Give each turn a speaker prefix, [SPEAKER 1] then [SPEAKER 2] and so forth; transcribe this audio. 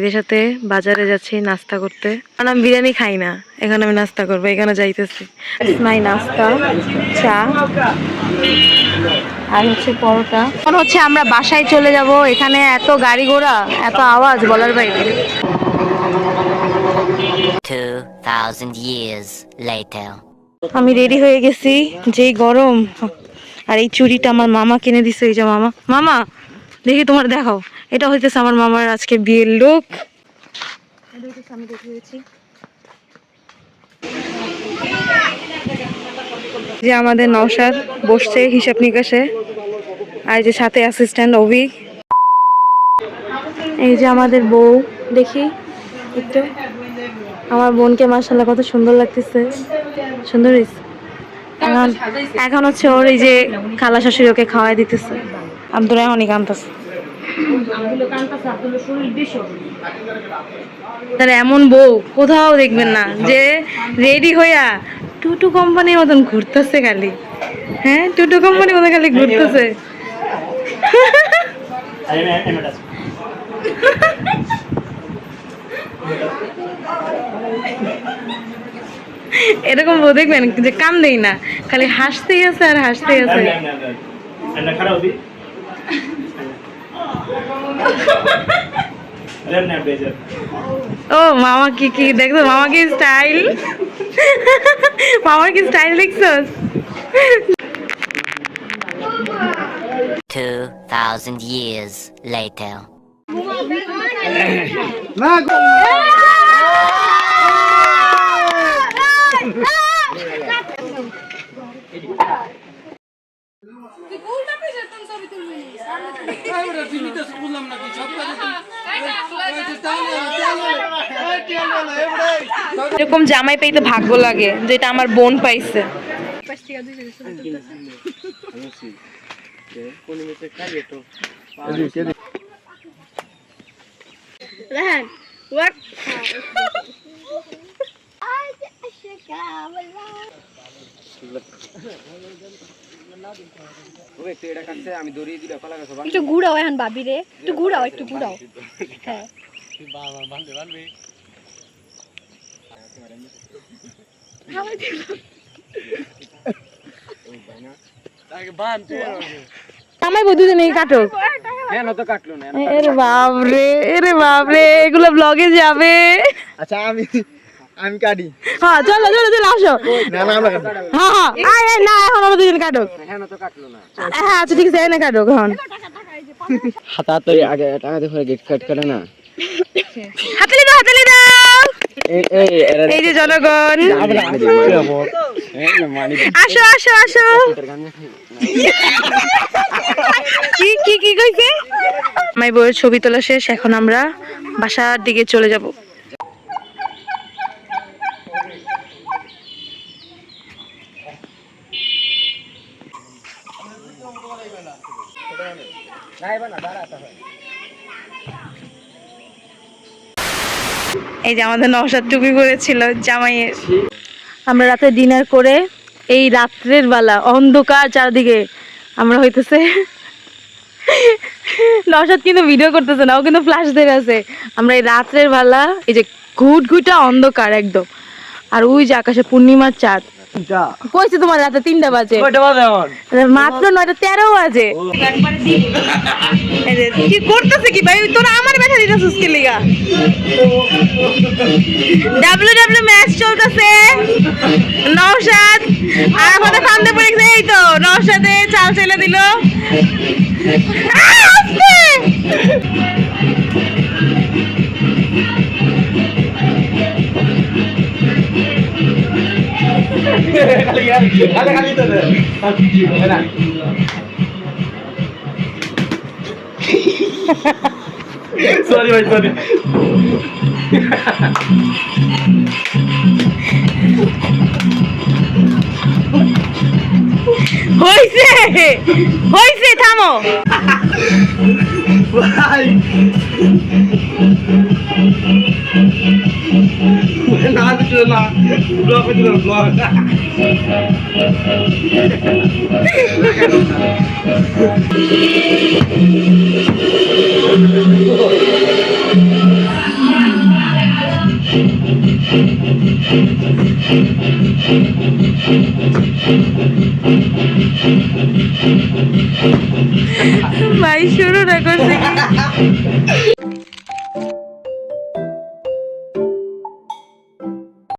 [SPEAKER 1] ভাইদের সাথে বাজারে যাচ্ছি নাস্তা করতে, কারণ আমি বিরিয়ানি খাই না। এখানে আমি নাস্তা করবো, এখানে যাইতেছি। মাই নাস্তা, চা আর হচ্ছে পরোটা। এখন হচ্ছে আমরা বাসায় চলে যাব। এখানে এত গাড়ি ঘোড়া, এত আওয়াজ বলার বাইরে।
[SPEAKER 2] 2000 years later.
[SPEAKER 1] আমি রেডি হয়ে গেছি, যেই গরম। আর এই চুড়িটা আমার মামা কিনে দিছে। এই যে মামা, মামা দেখি তোমার দেখাও। এটা হইতেছে আমার মামার আজকে বিয়ের লুক। আমি দেখিয়েছি যে আমাদের নওশাদ বসছে হিসাব নিকাশে, আর যে সাথে অ্যাসিস্ট্যান্ট অভি। এই যে আমাদের বউ, দেখি একটু আমার বোনকে মাশাআল্লাহ কত সুন্দর লাগতেছে, সুন্দর হয়েছে। এখন হচ্ছে ওর এই যে খালা শাশুড়ি ওকে খাওয়াই দিতেছে। আব্দুল এখনই কাঁদতেছে। তাহলে এমন বউ কোথাও দেখবেন না, যে রেডি হইয়া টুটু কোম্পানির মতন ঘুরতেছে খালি। হ্যাঁ, টুটু কোম্পানির মতন খালি ঘুরতেছে। এরকম বউ দেখবেন যে কাম দেই না, খালি হাসতেই আছে আর হাসতেই আছে। ও মামা কি কি দেখছো, মামা কি স্টাইল, মামার কি স্টাইল দেখছো।
[SPEAKER 2] 2000 years later.
[SPEAKER 1] এরকম জামাই পাইতে ভাগ্য লাগে, যেটা আমার বোন পাইছে।
[SPEAKER 3] একটু ঘুরাও এখন ভাবি রে, একটু ঘুরাও, একটু ঘুরাও। হ্যাঁ
[SPEAKER 1] জামাই বউ দুজনেই কাটুক। এরে বাপরে, এরে বাপরে, এগুলো ব্লগে যাবে।
[SPEAKER 4] আচ্ছা আমি কাটি।
[SPEAKER 1] হ্যাঁ চলো চলো চলো আসো। হ্যাঁ হ্যাঁ না, এখন আমরা দুজন কাটুক। হ্যাঁ আচ্ছা ঠিক আছে, এনে কাটুক এখন।
[SPEAKER 4] হাতা তো আগে টাকা দিয়ে গেট কাট করে না।
[SPEAKER 1] হাতালি দাও, হাতালি দাও। এই যে জনগণ, আসো আসো আসো। কি কি কি কইছে? মাই বউয়ের ছবি তোলা শেষ, এখন আমরা বাসার দিকে চলে যাব। এই যে আমাদের নওশাদ টুপি পরেছিল জামাইয়ের। আমরা রাতে ডিনার করে এই রাত্রের বেলা অন্ধকার চারদিকে আমরা হইতেছে, নওশাদ কিন্তু ভিডিও করতেছে না, ও কিন্তু ফ্ল্যাশ ধরে আছে। আমরা এই রাত্রের বেলা, এই যে ঘুটঘুটা অন্ধকার একদম, আর ওই যে আকাশে পূর্ণিমার চাঁদ। কইছে তোমার রাতে 3টা বাজে, মাত্র 9:13 বাজে। কি করতেছে কি ভাই, তোরা আমার ব্যথা দিতেছিস কি লিগা? ডাব্লিউ ম্যাচ চলতেছে, নওশাদ আর আমাদের ফান্দে পড়ে গেছে। এই তো নওশাদে চাল চলে দিল।
[SPEAKER 4] সরি ভাই, সরি।
[SPEAKER 1] হইছে হইছে, থামো।
[SPEAKER 4] ভাই না দিও না, ব্লক দিও, ব্লক।
[SPEAKER 1] ভাই শুরু না করছে কি?